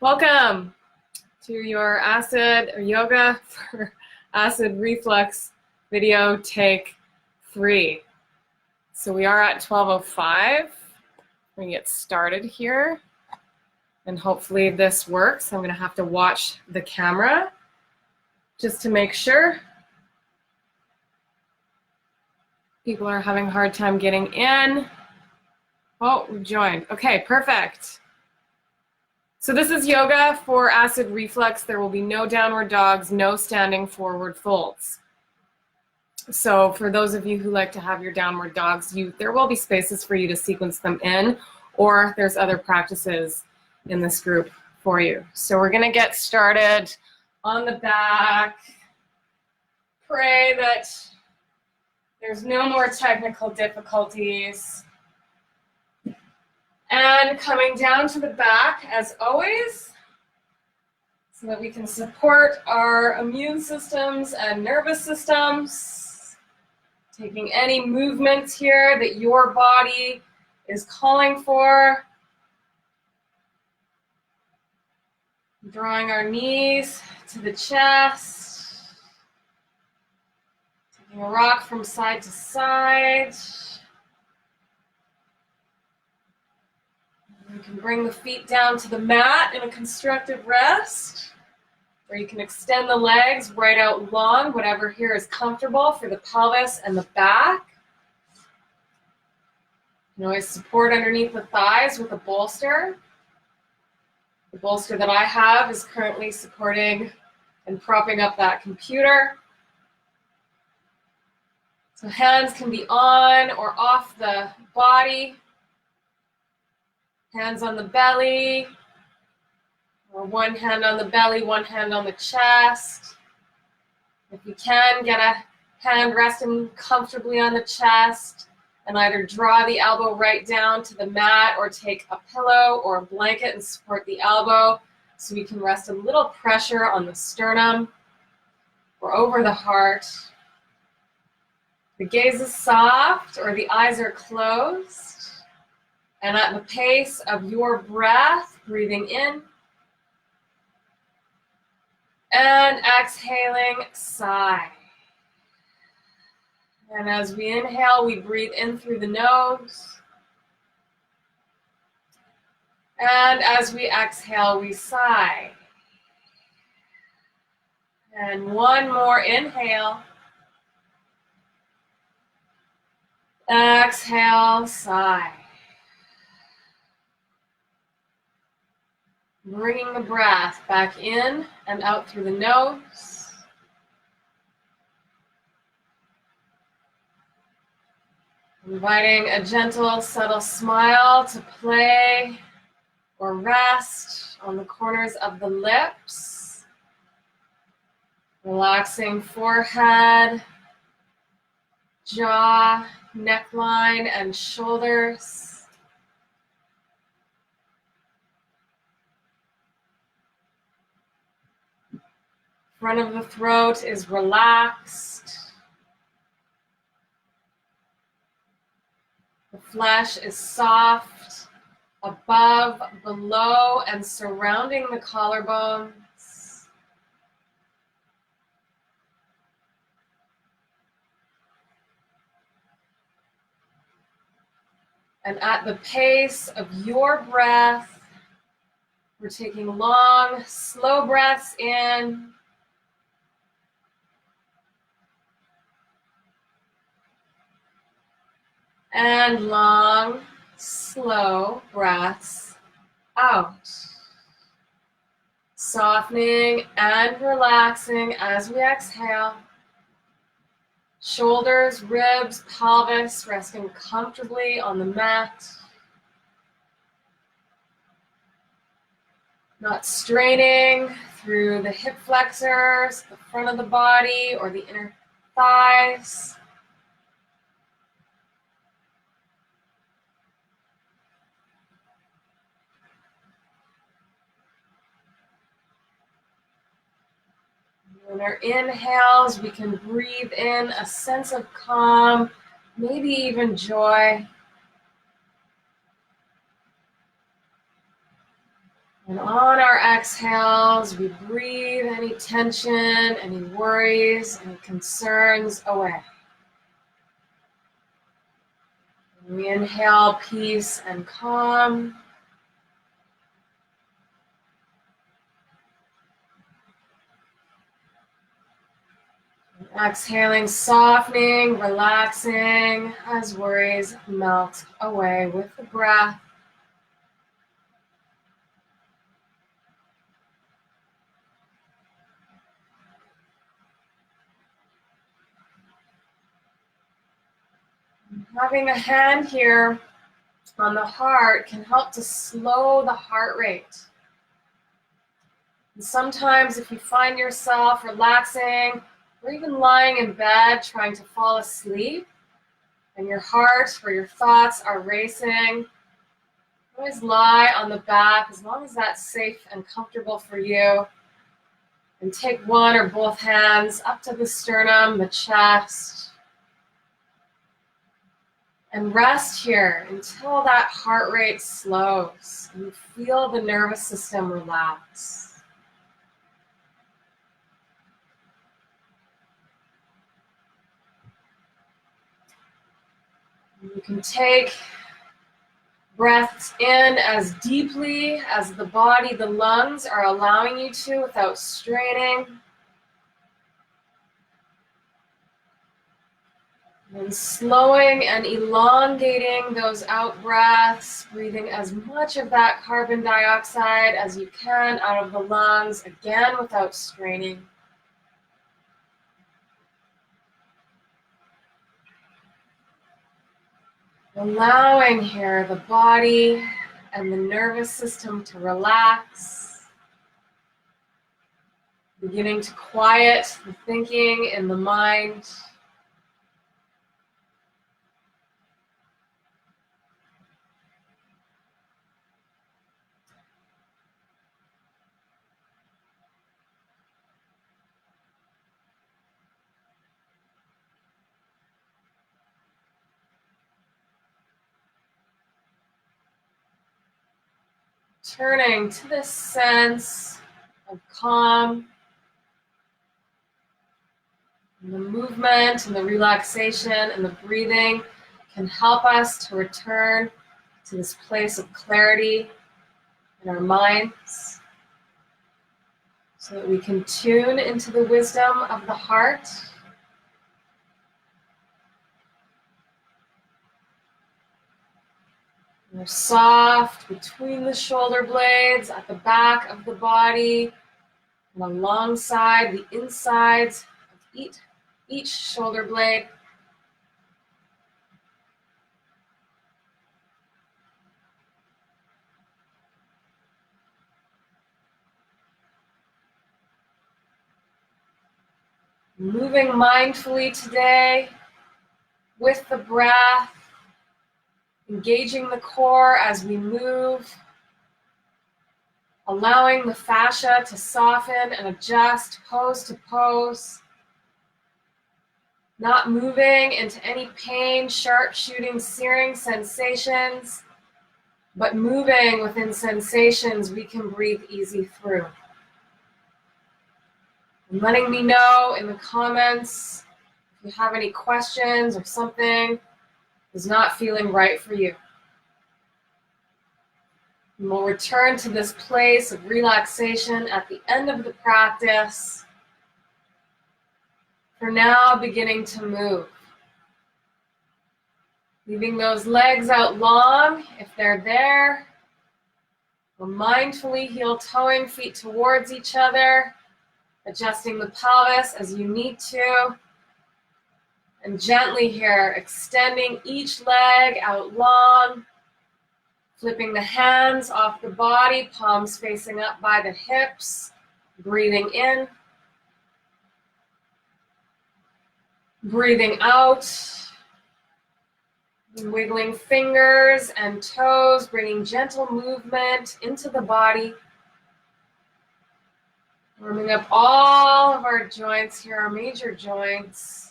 Welcome to your acid or yoga for acid reflux video take 3. So we are at 12:05. We're gonna get started here and hopefully this works. I'm gonna have to watch the camera just to make sure. People are having a hard time getting in. Oh, we joined. Okay, perfect. So this is yoga for acid reflux. There will be no downward dogs, no standing forward folds. So for those of you who like to have your downward dogs, there will be spaces for you to sequence them in, or there's other practices in this group for you. So we're gonna get started on the back. Pray that there's no more technical difficulties. And coming down to the back, as always, so that we can support our immune systems and nervous systems. Taking any movements here that your body is calling for. Drawing our knees to the chest. Taking a rock from side to side. You can bring the feet down to the mat in a constructive rest, or you can extend the legs right out long, whatever here is comfortable for the pelvis and the back. You can always support underneath the thighs with a bolster. The bolster that I have is currently supporting and propping up that computer. So hands can be on or off the body. Hands on the belly, or one hand on the belly, one hand on the chest. If you can, get a hand resting comfortably on the chest and either draw the elbow right down to the mat or take a pillow or a blanket and support the elbow so you can rest a little pressure on the sternum or over the heart. The gaze is soft or the eyes are closed. And at the pace of your breath, breathing in and exhaling, sigh. And as we inhale, we breathe in through the nose. And as we exhale, we sigh. And one more inhale. Exhale, sigh. Bringing the breath back in and out through the nose. Inviting a gentle, subtle smile to play or rest on the corners of the lips. Relaxing forehead, jaw, neckline, and shoulders. Front of the throat is relaxed. The flesh is soft above, below, and surrounding the collarbones. And at the pace of your breath, we're taking long, slow breaths in. And long, slow breaths out. Softening and relaxing as we exhale. Shoulders, ribs, pelvis resting comfortably on the mat. Not straining through the hip flexors, the front of the body, or the inner thighs. On our inhales, we can breathe in a sense of calm, maybe even joy. And on our exhales, we breathe any tension, any worries, any concerns away. We inhale peace and calm. Exhaling, softening, relaxing as worries melt away with the breath. Having a hand here on the heart can help to slow the heart rate. And sometimes if you find yourself relaxing or even lying in bed trying to fall asleep and your heart or your thoughts are racing, always lie on the back as long as that's safe and comfortable for you. And take one or both hands up to the sternum, the chest. And rest here until that heart rate slows and you feel the nervous system relax. You can take breaths in as deeply as the body, the lungs are allowing you to without straining. And slowing and elongating those out breaths, breathing as much of that carbon dioxide as you can out of the lungs, again without straining. Allowing here the body and the nervous system to relax. Beginning to quiet the thinking in the mind. Turning to this sense of calm, and the movement and the relaxation and the breathing can help us to return to this place of clarity in our minds so that we can tune into the wisdom of the heart. We're soft between the shoulder blades, at the back of the body, and alongside the insides of each shoulder blade. Moving mindfully today with the breath, engaging the core as we move, allowing the fascia to soften and adjust pose to pose, not moving into any pain, sharp shooting, searing sensations, but moving within sensations we can breathe easy through. And letting me know in the comments if you have any questions or something is not feeling right for you. And we'll return to this place of relaxation at the end of the practice. For now, beginning to move. Leaving those legs out long if they're there. We'll mindfully heel-toeing feet towards each other, adjusting the pelvis as you need to. And gently here, extending each leg out long, flipping the hands off the body, palms facing up by the hips, breathing in, breathing out, wiggling fingers and toes, bringing gentle movement into the body, warming up all of our joints here, our major joints.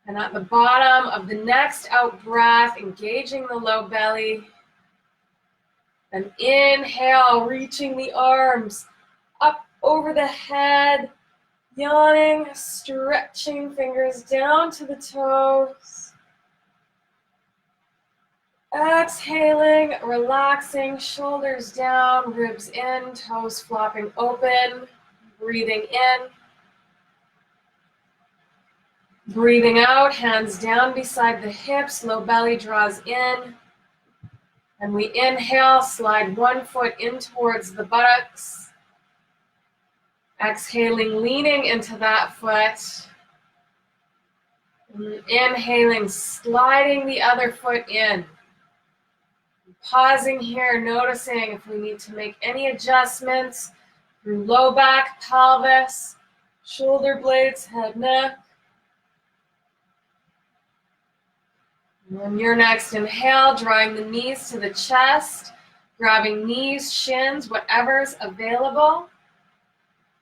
And at the bottom of the next out breath, engaging the low belly. And inhale, reaching the arms up over the head, yawning, stretching fingers down to the toes. Exhaling, relaxing, shoulders down, ribs in, toes flopping open, breathing in. Breathing out, hands down beside the hips, low belly draws in. And we inhale, slide one foot in towards the buttocks. Exhaling, leaning into that foot. And inhaling, sliding the other foot in. Pausing here, noticing if we need to make any adjustments through low back, pelvis, shoulder blades, head, neck. And on your next inhale, drawing the knees to the chest, grabbing knees, shins, whatever's available.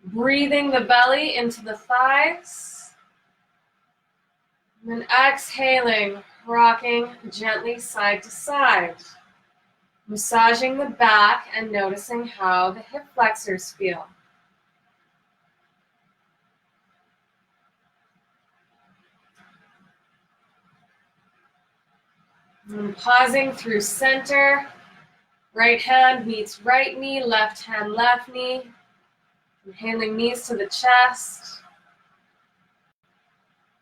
Breathing the belly into the thighs. And then exhaling, rocking gently side to side. Massaging the back and noticing how the hip flexors feel. And pausing through center. Right hand meets right knee, left hand, left knee. Inhaling, knees to the chest.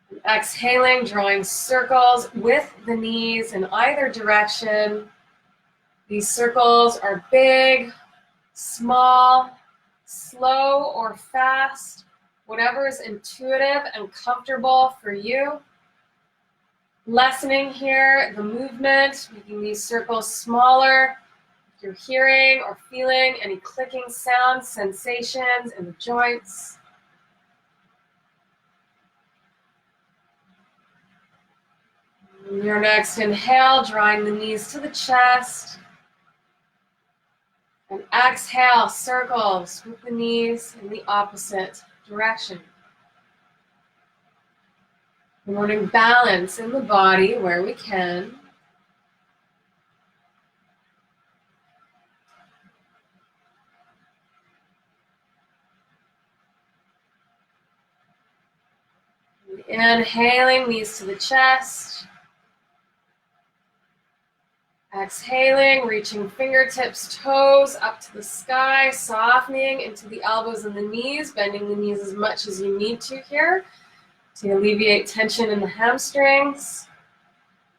And exhaling, drawing circles with the knees in either direction. These circles are big, small, slow or fast, whatever is intuitive and comfortable for you. Lessening here the movement, making these circles smaller. If you're hearing or feeling any clicking sounds, sensations in the joints. And your next inhale, drawing the knees to the chest. And exhale, circles with the knees in the opposite direction. Promoting balance in the body where we can. And inhaling, knees to the chest. Exhaling, reaching fingertips, toes up to the sky, softening into the elbows and the knees, bending the knees as much as you need to here to alleviate tension in the hamstrings.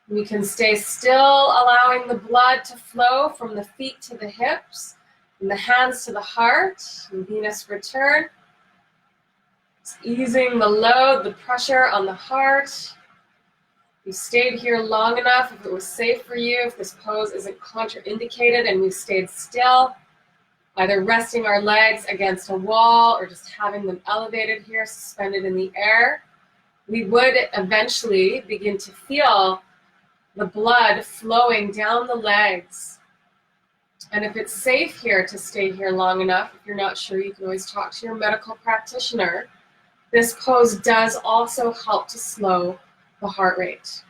We can stay still, allowing the blood to flow from the feet to the hips, and the hands to the heart, and Venus return. It's easing the load, the pressure on the heart. You stayed here long enough, if it was safe for you, if this pose isn't contraindicated and we stayed still, either resting our legs against a wall or just having them elevated here, suspended in the air, we would eventually begin to feel the blood flowing down the legs. And if it's safe here to stay here long enough, if you're not sure, you can always talk to your medical practitioner. This pose does also help to slow the heart rate.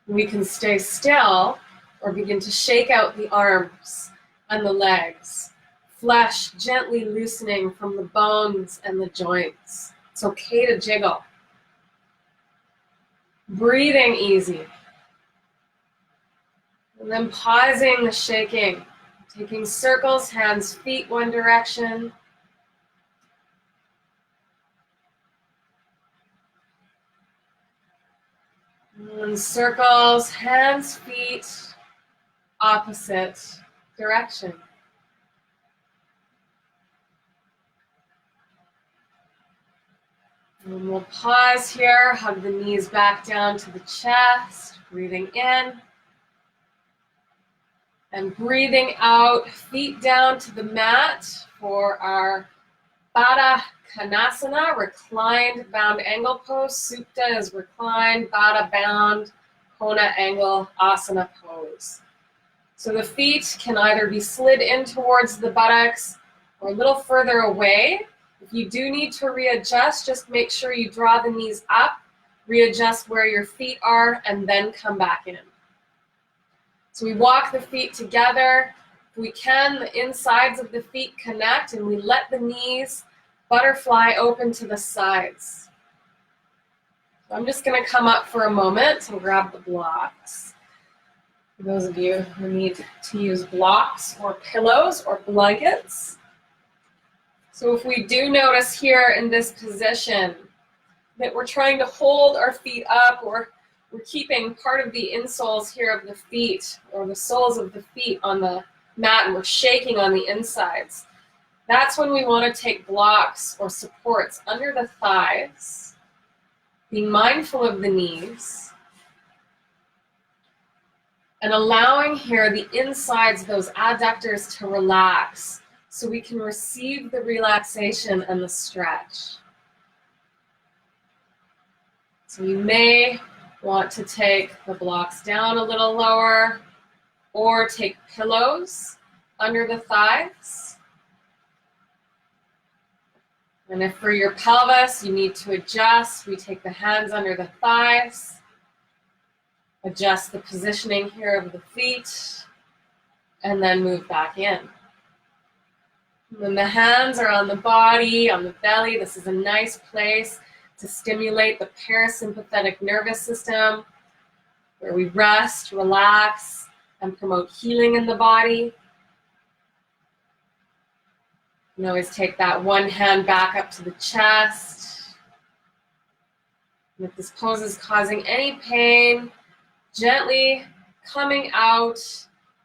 We can stay still or begin to shake out the arms and the legs. Flesh gently loosening from the bones and the joints. It's okay to jiggle. Breathing easy. And then pausing the shaking. Taking circles, hands, feet one direction. And circles, hands, feet, opposite direction. And we'll pause here, hug the knees back down to the chest, breathing in. And breathing out, feet down to the mat for our Baddha Konasana, reclined bound angle pose. Supta is reclined, Baddha bound, Kona angle asana pose. So the feet can either be slid in towards the buttocks or a little further away. If you do need to readjust, just make sure you draw the knees up, readjust where your feet are, and then come back in. So we walk the feet together. If we can, the insides of the feet connect, and we let the knees butterfly open to the sides. So I'm just going to come up for a moment and grab the blocks. For those of you who need to use blocks or pillows or blankets. So if we do notice here in this position that we're trying to hold our feet up, or we're keeping part of the insoles here of the feet or the soles of the feet on the mat, and we're shaking on the insides, that's when we want to take blocks or supports under the thighs, being mindful of the knees, and allowing here the insides, those adductors, to relax so we can receive the relaxation and the stretch. So you may want to take the blocks down a little lower, or take pillows under the thighs. And if for your pelvis you need to adjust, we take the hands under the thighs, adjust the positioning here of the feet, and then move back in. When the hands are on the body, on the belly, this is a nice place to stimulate the parasympathetic nervous system, where we rest, relax, and promote healing in the body. You can always take that one hand back up to the chest. And if this pose is causing any pain, gently coming out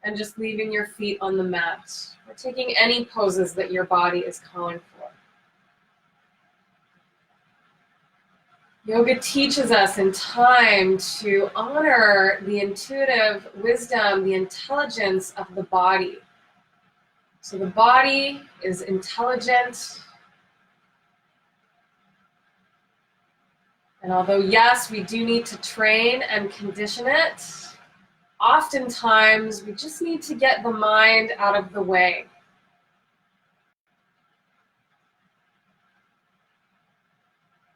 and just leaving your feet on the mat, or taking any poses that your body is calling for. Yoga teaches us in time to honor the intuitive wisdom, the intelligence of the body. So the body is intelligent. And although, yes, we do need to train and condition it, oftentimes we just need to get the mind out of the way.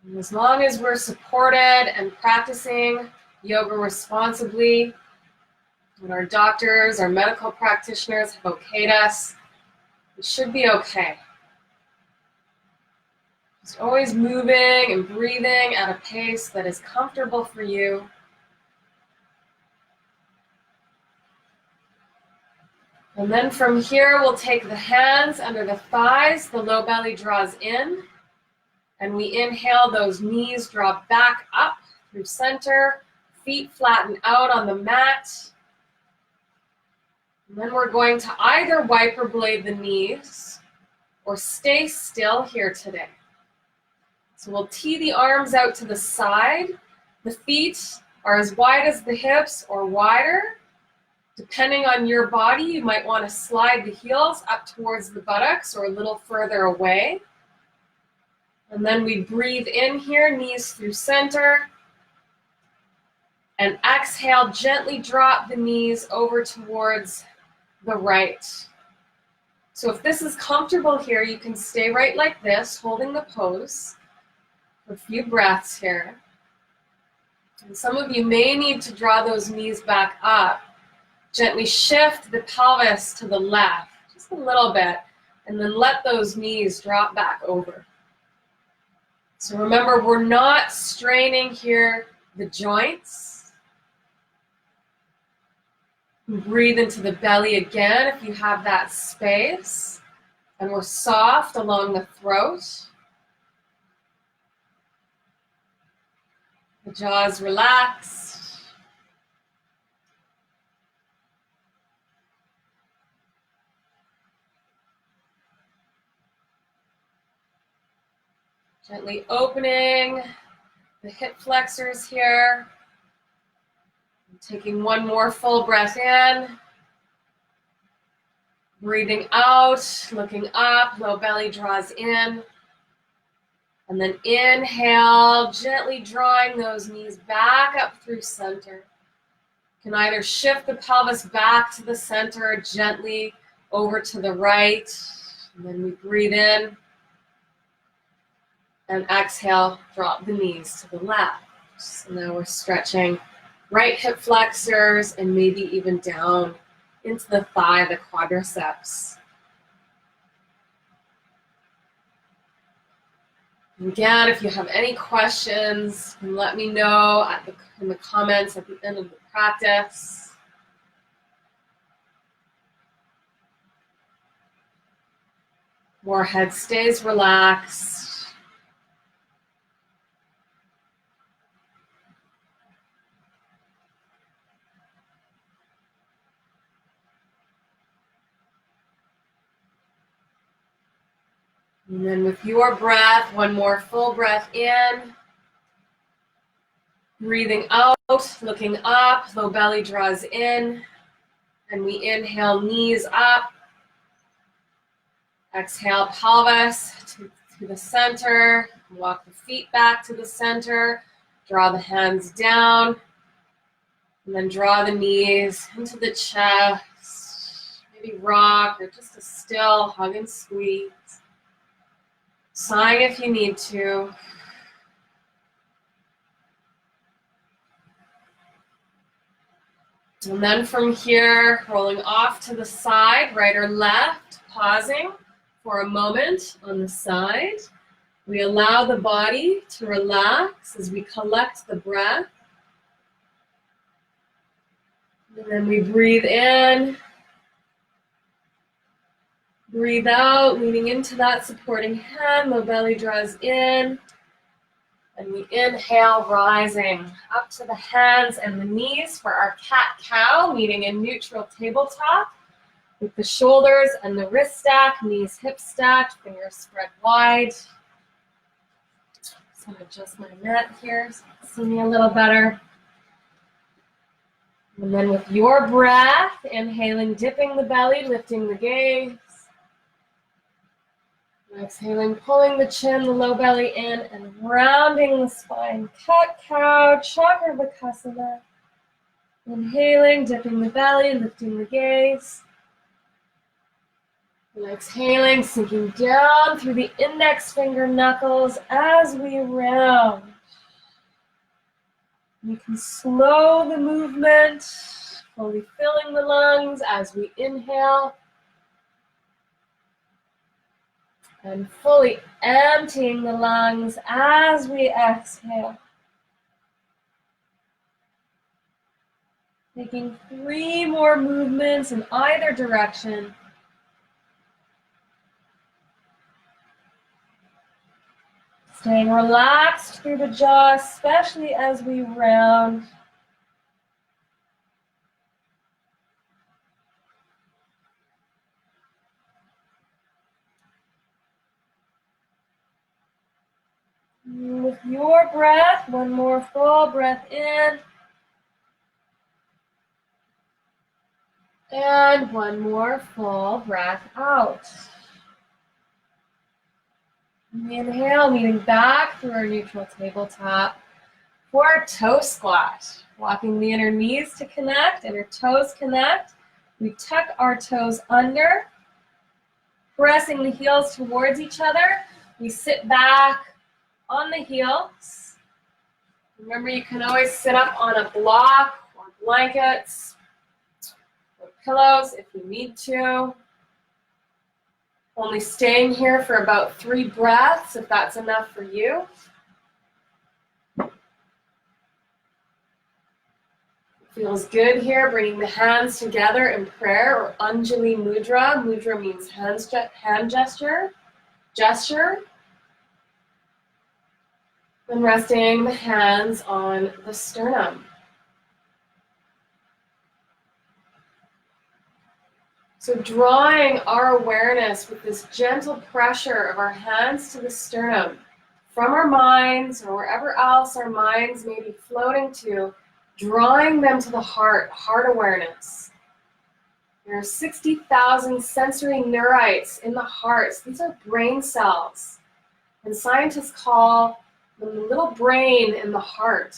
And as long as we're supported and practicing yoga responsibly, and our doctors, our medical practitioners have okayed us, we should be okay. Just always moving and breathing at a pace that is comfortable for you. And then from here, we'll take the hands under the thighs, the low belly draws in, and we inhale, those knees drop back up through center, feet flatten out on the mat. And then we're going to either wiper blade the knees or stay still here today. So we'll tee the arms out to the side. The feet are as wide as the hips or wider. Depending on your body, you might want to slide the heels up towards the buttocks or a little further away. And then we breathe in here, knees through center. And exhale, gently drop the knees over towards the right. So if this is comfortable here, you can stay right like this, holding the pose for a few breaths here. And some of you may need to draw those knees back up. Gently shift the pelvis to the left, just a little bit, and then let those knees drop back over. So remember, we're not straining here the joints. Breathe into the belly again if you have that space. And we're soft along the throat. The jaws relaxed. Gently opening the hip flexors here. Taking one more full breath in. Breathing out, looking up, low belly draws in. And then inhale, gently drawing those knees back up through center. You can either shift the pelvis back to the center, gently over to the right. And then we breathe in. And exhale, drop the knees to the left. So now we're stretching right hip flexors, and maybe even down into the thigh, the quadriceps. Again, if you have any questions, let me know in the comments at the end of the practice. More head stays relaxed. And then with your breath, one more full breath in. Breathing out, looking up, low belly draws in. And we inhale, knees up. Exhale, pelvis to the center. Walk the feet back to the center. Draw the hands down. And then draw the knees into the chest. Maybe rock or just a still hug and squeeze. Sighing if you need to. And then from here, rolling off to the side, right or left, pausing for a moment on the side. We allow the body to relax as we collect the breath. And then we breathe in, breathe out, leaning into that supporting hand, low belly draws in. And we inhale, rising up to the hands and the knees for our cat-cow, meeting in neutral tabletop. With the shoulders and the wrist stacked, knees hip stacked, fingers spread wide. Just want to adjust my mat here so you can see me a little better. And then with your breath, inhaling, dipping the belly, lifting the gaze. Exhaling, pulling the chin, the low belly in, and rounding the spine. Cat-cow, Chakravarkasana. Inhaling, dipping the belly, lifting the gaze. And exhaling, sinking down through the index finger knuckles as we round. You can slow the movement, fully filling the lungs as we inhale. And fully emptying the lungs as we exhale. Taking 3 more movements in either direction. Staying relaxed through the jaw, especially as we round. With your breath, one more full breath in. And one more full breath out. Inhale, meeting back through our neutral tabletop for our toe squat. Walking the inner knees to connect, inner toes connect. We tuck our toes under, pressing the heels towards each other. We sit back on the heels. Remember, you can always sit up on a block or blankets or pillows if you need to. Only staying here for about 3 breaths, if that's enough for you. Feels good here, bringing the hands together in prayer or Anjali Mudra. Mudra means hand gesture. And resting the hands on the sternum. So drawing our awareness with this gentle pressure of our hands to the sternum from our minds or wherever else our minds may be floating to, drawing them to the heart awareness. There are 60,000 sensory neurites in the heart. So these are brain cells. And scientists call them the little brain in the heart.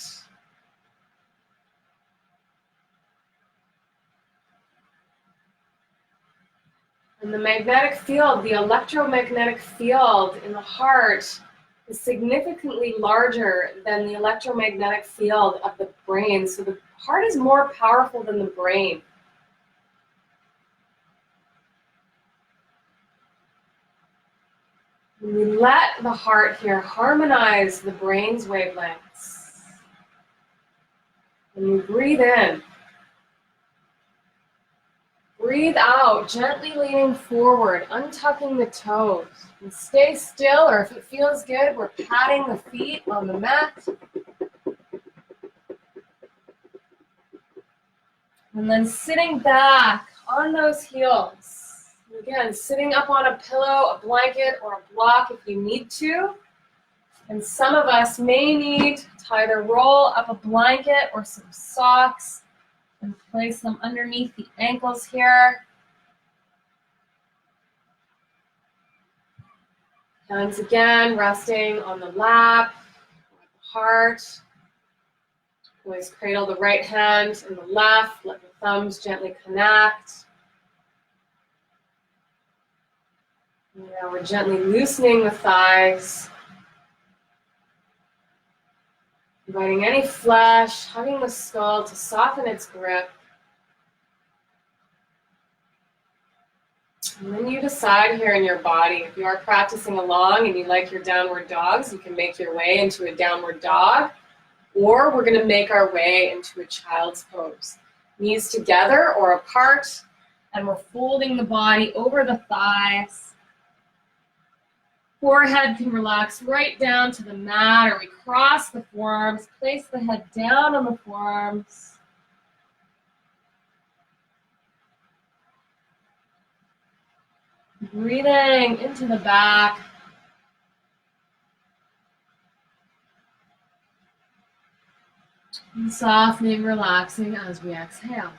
And the magnetic field, the electromagnetic field in the heart is significantly larger than the electromagnetic field of the brain. So the heart is more powerful than the brain. And we let the heart here harmonize the brain's wavelengths. And we breathe in. Breathe out, gently leaning forward, untucking the toes. And stay still, or if it feels good, we're patting the feet on the mat. And then sitting back on those heels. Again, sitting up on a pillow, a blanket, or a block if you need to. And some of us may need to either roll up a blanket or some socks and place them underneath the ankles here. Hands again, resting on the lap, the heart. Always cradle the right hand and the left. Let the thumbs gently connect. Now we're gently loosening the thighs. Inviting any flesh, hugging the skull to soften its grip. And then you decide here in your body, if you are practicing along and you like your downward dogs, you can make your way into a downward dog, or we're going to make our way into a child's pose. Knees together or apart, and we're folding the body over the thighs. Forehead can relax right down to the mat, or we cross the forearms, place the head down on the forearms. Breathing into the back. And softening, relaxing as we exhale.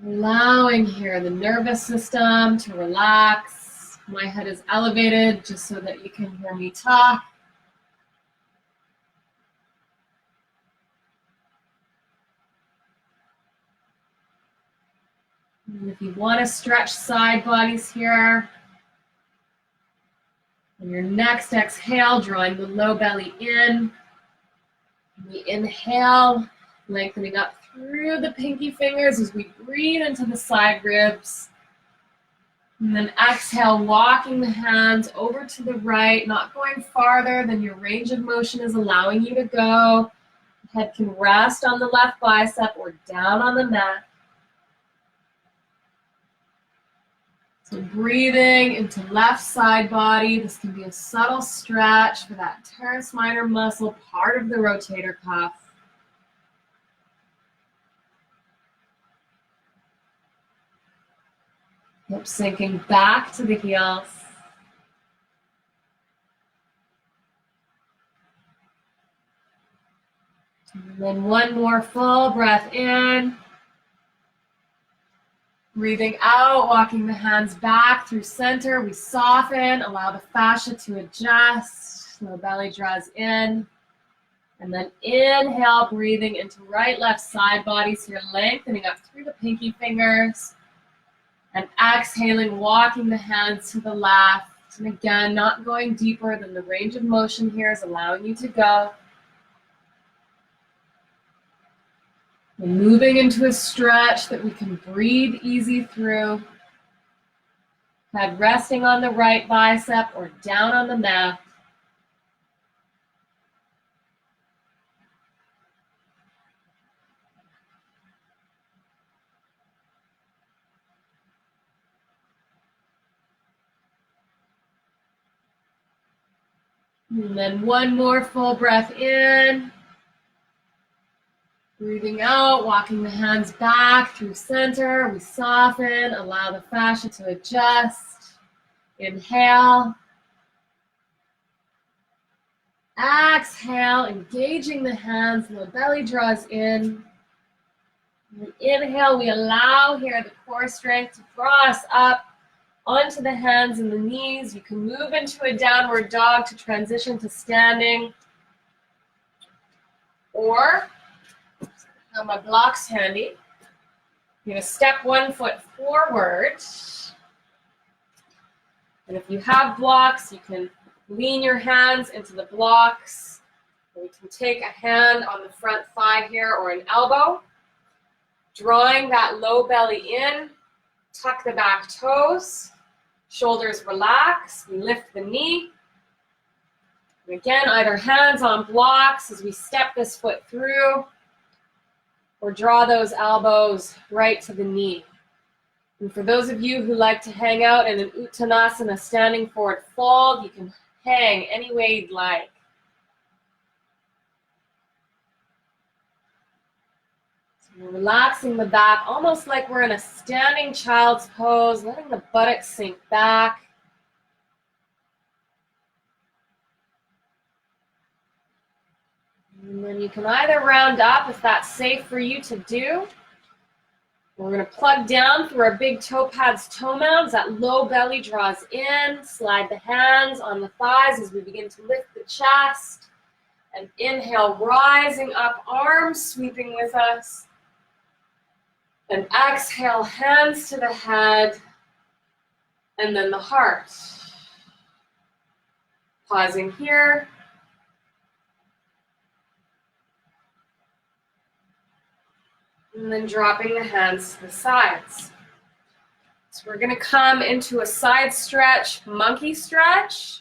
Allowing here the nervous system to relax. My head is elevated just so that you can hear me talk. And if you want to stretch side bodies here, on your next exhale, drawing the low belly in. We inhale, lengthening up through the pinky fingers as we breathe into the side ribs. And then exhale, walking the hands over to the right, not going farther than your range of motion is allowing you to go. The head can rest on the left bicep or down on the mat. So breathing into left side body. This can be a subtle stretch for that teres minor muscle, part of the rotator cuff. Hips sinking back to the heels. And then one more full breath in. Breathing out, walking the hands back through center. We soften, allow the fascia to adjust. So the belly draws in. And then inhale, breathing into right, left side bodies here, lengthening up through the pinky fingers. And exhaling, walking the hands to the left. And again, not going deeper than the range of motion here is allowing you to go. We're moving into a stretch that we can breathe easy through. Head resting on the right bicep or down on the mat. And then one more full breath in. Breathing out, walking the hands back through center. We soften, allow the fascia to adjust. Inhale. Exhale, engaging the hands, the belly draws in. And inhale, we allow here the core strength to draw us up onto the hands and the knees. You can move into a downward dog to transition to standing. Or, now my block's handy. You're going to step one foot forward. And if you have blocks, you can lean your hands into the blocks. We can take a hand on the front thigh here or an elbow, drawing that low belly in, tuck the back toes, shoulders relax, we lift the knee. And again, either hands on blocks as we step this foot through, or draw those elbows right to the knee. And for those of you who like to hang out in an Uttanasana, standing forward fold, you can hang any way you'd like. So we're relaxing the back, almost like we're in a standing child's pose, letting the buttocks sink back. And then you can either round up if that's safe for you to do. We're going to plug down through our big toe pads, toe mounds. That low belly draws in. Slide the hands on the thighs as we begin to lift the chest. And inhale, rising up, arms sweeping with us. And exhale, hands to the head. And then the heart. Pausing here. And then dropping the hands to the sides. So we're going to come into a side stretch, monkey stretch,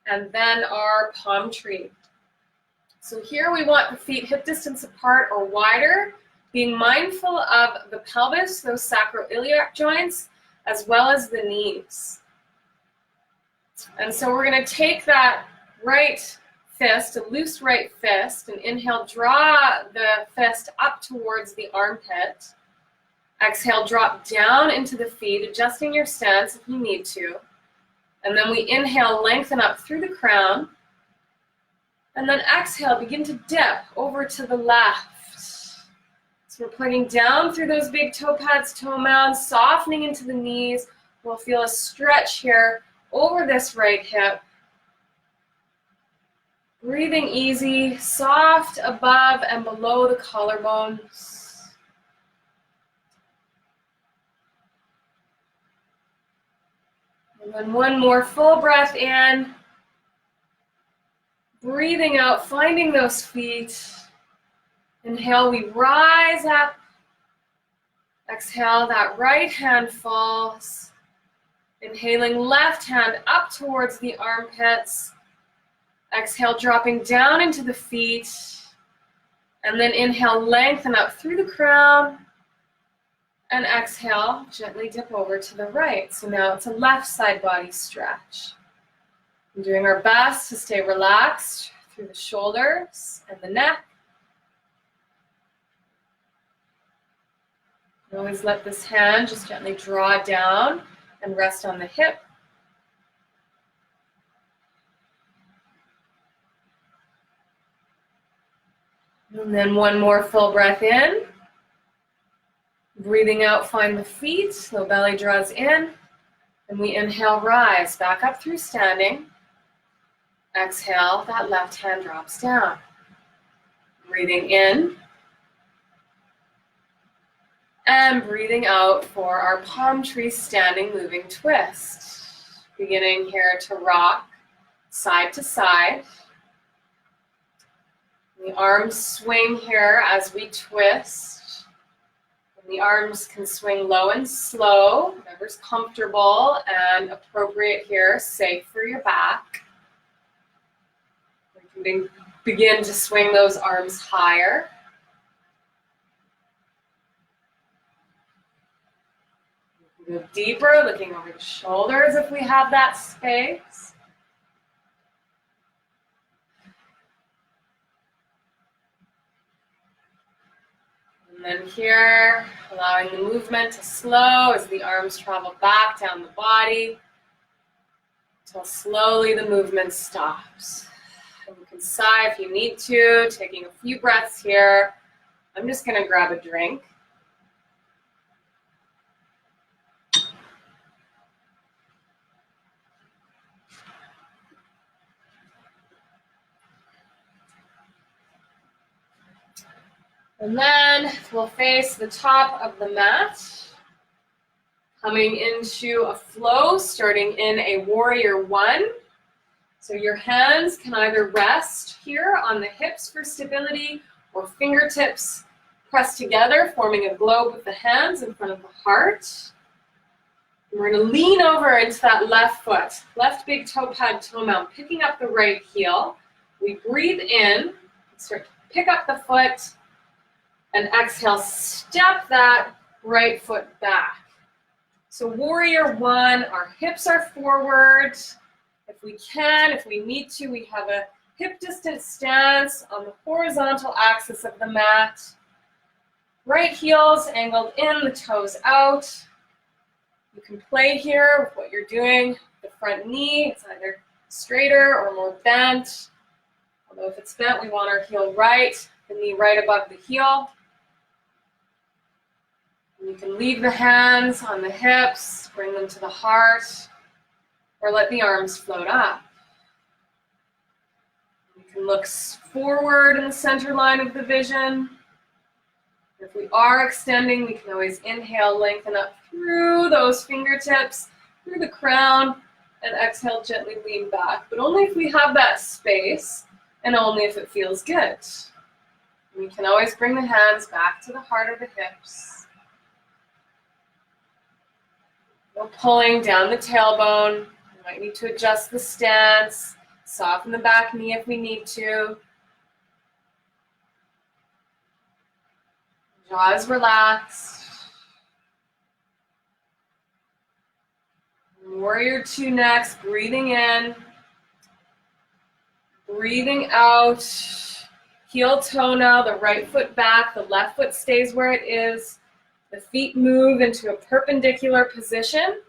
and then our palm tree. So here we want the feet hip distance apart or wider, being mindful of the pelvis, those sacroiliac joints, as well as the knees. And so we're going to take that right fist, a loose right fist, and inhale, draw the fist up towards the armpit. Exhale, drop down into the feet, adjusting your stance if you need to. And then we inhale, lengthen up through the crown. And then exhale, begin to dip over to the left. So we're plugging down through those big toe pads, toe mounds, softening into the knees. We'll feel a stretch here over this right hip. Breathing easy, soft above and below the collarbones. And then one more full breath in. Breathing out, finding those feet. Inhale, we rise up. Exhale, that right hand falls. Inhaling, left hand up towards the armpits. Exhale, dropping down into the feet. And then inhale, lengthen up through the crown. And exhale, gently dip over to the right. So now it's a left side body stretch. We're doing our best to stay relaxed through the shoulders and the neck. Always let this hand just gently draw down and rest on the hip. And then one more full breath in. Breathing out, find the feet. Low belly draws in. And we inhale, rise back up through standing. Exhale, that left hand drops down. Breathing in. And breathing out for our palm tree standing moving twist. Beginning here to rock side to side. The arms swing here as we twist. And the arms can swing low and slow, whatever's comfortable and appropriate here, safe for your back. We can begin to swing those arms higher. Move deeper, looking over the shoulders if we have that space. And then here, allowing the movement to slow as the arms travel back down the body until slowly the movement stops. And you can sigh if you need to, taking a few breaths here. I'm just going to grab a drink. And then we'll face the top of the mat. Coming into a flow, starting in a warrior one. So your hands can either rest here on the hips for stability or fingertips pressed together, forming a globe with the hands in front of the heart. And we're going to lean over into that left foot, left big toe pad, toe mount, picking up the right heel. We breathe in, start to pick up the foot, and exhale, step that right foot back. So warrior one, our hips are forward. If we can, if we need to, we have a hip distance stance on the horizontal axis of the mat. Right heels angled in, the toes out. You can play here with what you're doing. The front knee, it's either straighter or more bent. Although if it's bent, we want our heel right, the knee right above the heel. And you can leave the hands on the hips, bring them to the heart, or let the arms float up. You can look forward in the center line of the vision. If we are extending, we can always inhale, lengthen up through those fingertips, through the crown, and exhale, gently lean back. But only if we have that space, and only if it feels good. We can always bring the hands back to the heart of the hips. No pulling down the tailbone. We might need to adjust the stance, soften the back knee if we need to. Jaws relaxed. Warrior two next, breathing in, breathing out. Heel toe now, the right foot back, the left foot stays where it is. The feet move into a perpendicular position.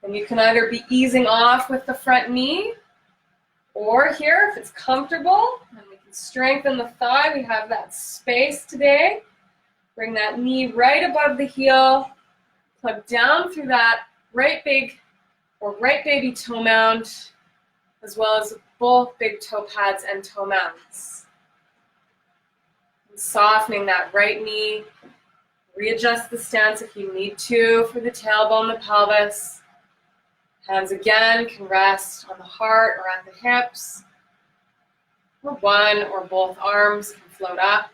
And you can either be easing off with the front knee, or here, if it's comfortable, and we can strengthen the thigh, we have that space today. Bring that knee right above the heel, plug down through that right big or right baby toe mound, as well as both big toe pads and toe mounts. And softening that right knee, readjust the stance if you need to for the tailbone, the pelvis. Hands again can rest on the heart or at the hips, or one or both arms can float up.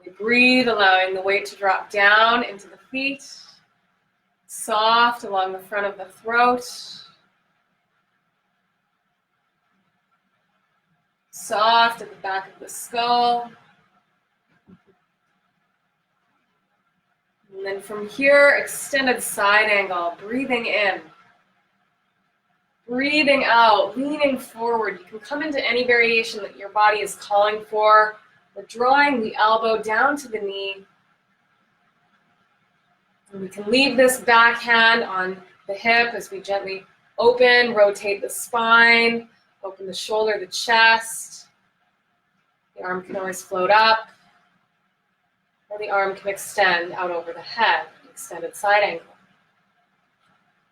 We breathe, allowing the weight to drop down into the feet, soft along the front of the throat, soft at the back of the skull. And then from here, extended side angle, breathing in, breathing out, leaning forward. You can come into any variation that your body is calling for. We're drawing the elbow down to the knee. And we can leave this back hand on the hip as we gently open, rotate the spine, open the shoulder, the chest. The arm can always float up. Or the arm can extend out over the head, extended side angle.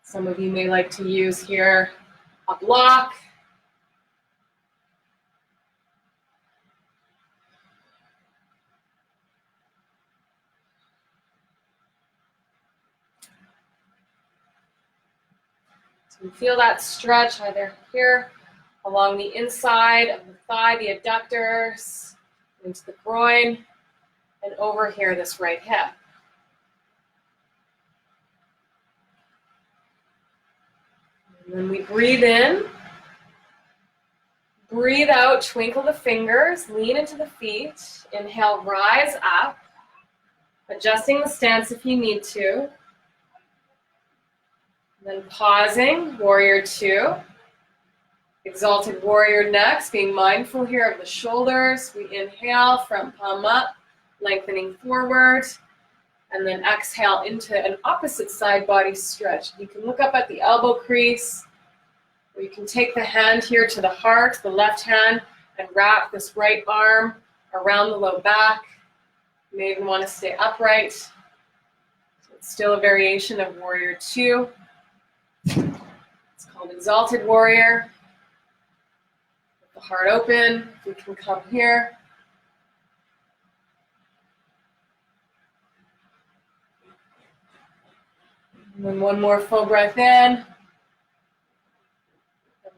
Some of you may like to use here a block. So you feel that stretch either here along the inside of the thigh, the adductors, into the groin, and over here, this right hip. And then we breathe in, breathe out, twinkle the fingers, lean into the feet. Inhale, rise up, adjusting the stance if you need to. And then pausing, warrior two. Exalted warrior next, being mindful here of the shoulders. We inhale, front palm up, lengthening forward, and then exhale into an opposite side body stretch. You can look up at the elbow crease, or you can take the hand here to the heart, the left hand, and wrap this right arm around the low back. You may even want to stay upright. So it's still a variation of warrior two. It's called exalted warrior. The heart open. We can come here. And then one more full breath in.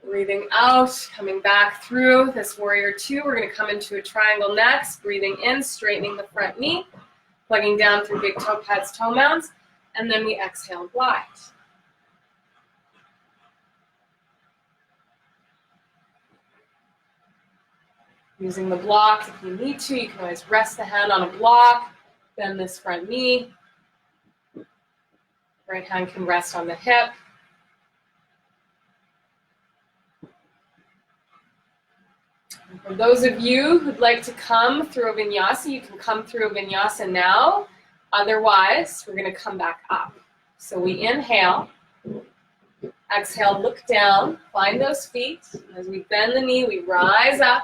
Breathing out, coming back through this warrior two. We're going to come into a triangle next. Breathing in, straightening the front knee, plugging down through big toe pads, toe mounds, and then we exhale and glide. Using the block if you need to. You can always rest the hand on a block, bend this front knee. Right hand can rest on the hip. For those of you who'd like to come through a vinyasa, you can come through a vinyasa now. Otherwise, we're going to come back up. So we inhale. Exhale, look down. Find those feet. As we bend the knee, we rise up.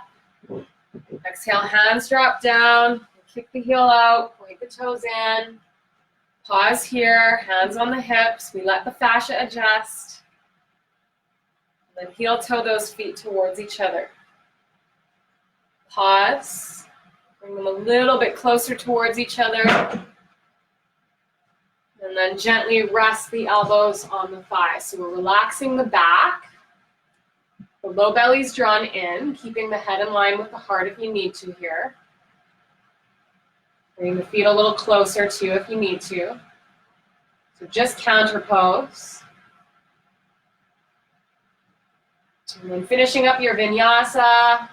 Exhale, hands drop down. Kick the heel out. Point the toes in. Pause here. Hands on the hips. We let the fascia adjust. And then heel toe those feet towards each other. Pause, bring them a little bit closer towards each other, and then gently rest the elbows on the thighs. So we're relaxing the back, the low belly's drawn in, keeping the head in line with the heart if you need to here. Bring the feet a little closer too if you need to. So just counter pose. And then finishing up your vinyasa.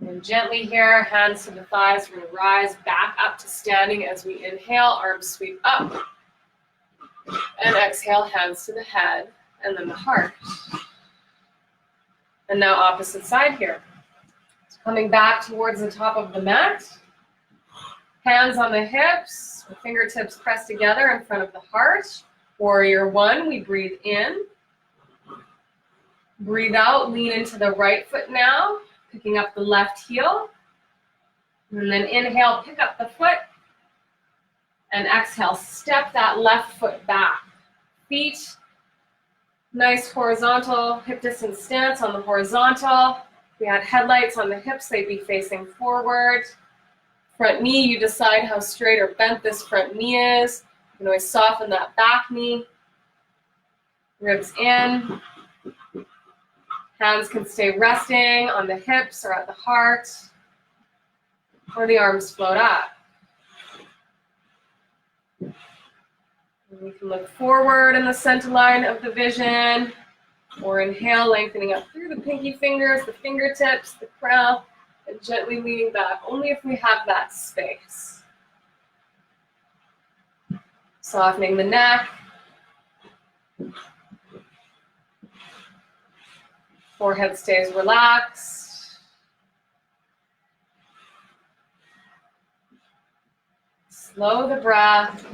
And gently here, hands to the thighs. We're going to rise back up to standing as we inhale, arms sweep up. And exhale, hands to the head, and then the heart. And now opposite side here. So coming back towards the top of the mat. Hands on the hips, fingertips pressed together in front of the heart. Warrior one, we breathe in. Breathe out, lean into the right foot now. Picking up the left heel, and then inhale, pick up the foot, and exhale, step that left foot back. Feet, nice horizontal, hip distance stance on the horizontal. If we had headlights on the hips, they'd be facing forward. Front knee, you decide how straight or bent this front knee is. You can always soften that back knee. Ribs in. Hands can stay resting on the hips or at the heart, or the arms float up. And we can look forward in the center line of the vision, or inhale, lengthening up through the pinky fingers, the fingertips, the crown, and gently leaning back, only if we have that space. Softening the neck. Forehead stays relaxed. Slow the breath.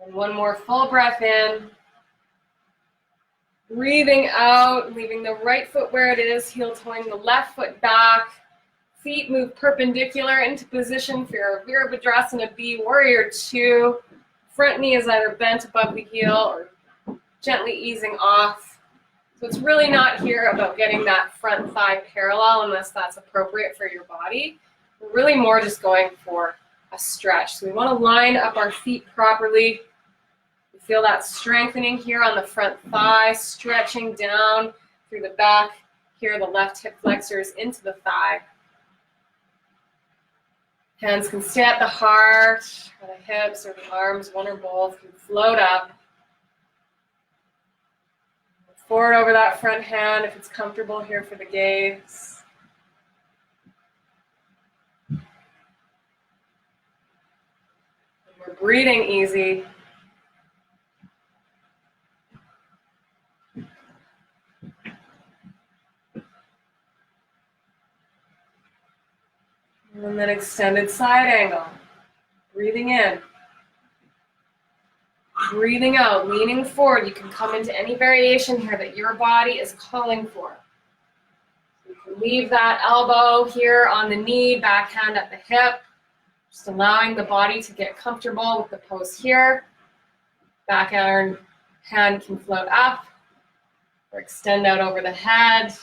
And one more full breath in. Breathing out, leaving the right foot where it is, heel toeing the left foot back. Feet move perpendicular into position for your Virabhadrasana B, Warrior Two. Front knee is either bent above the heel or gently easing off. So it's really not here about getting that front thigh parallel unless that's appropriate for your body. We're really more just going for a stretch. So we want to line up our feet properly. We feel that strengthening here on the front thigh, stretching down through the back. Here, the left hip flexors into the thigh. Hands can stay at the heart, or the hips, or the arms, one or both, can float up. Forward over that front hand if it's comfortable here for the gaze. And we're breathing easy. And then extended side angle. Breathing in. Breathing out, leaning forward. You can come into any variation here that your body is calling for. You can leave that elbow here on the knee, back hand at the hip. Just allowing the body to get comfortable with the pose here. Back hand can float up or extend out over the head.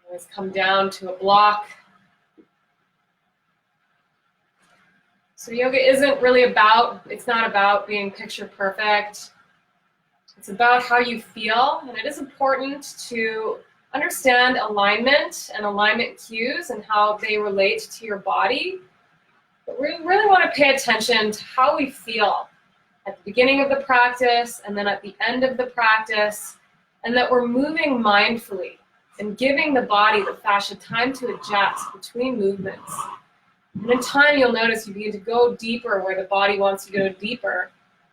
Always come down to a block. So yoga isn't really about, it's not about being picture perfect. It's about how you feel, and it is important to understand alignment and alignment cues and how they relate to your body. But we really want to pay attention to how we feel at the beginning of the practice and then at the end of the practice, and that we're moving mindfully and giving the body, the fascia, time to adjust between movements. And in time, you'll notice you begin to go deeper where the body wants to go deeper.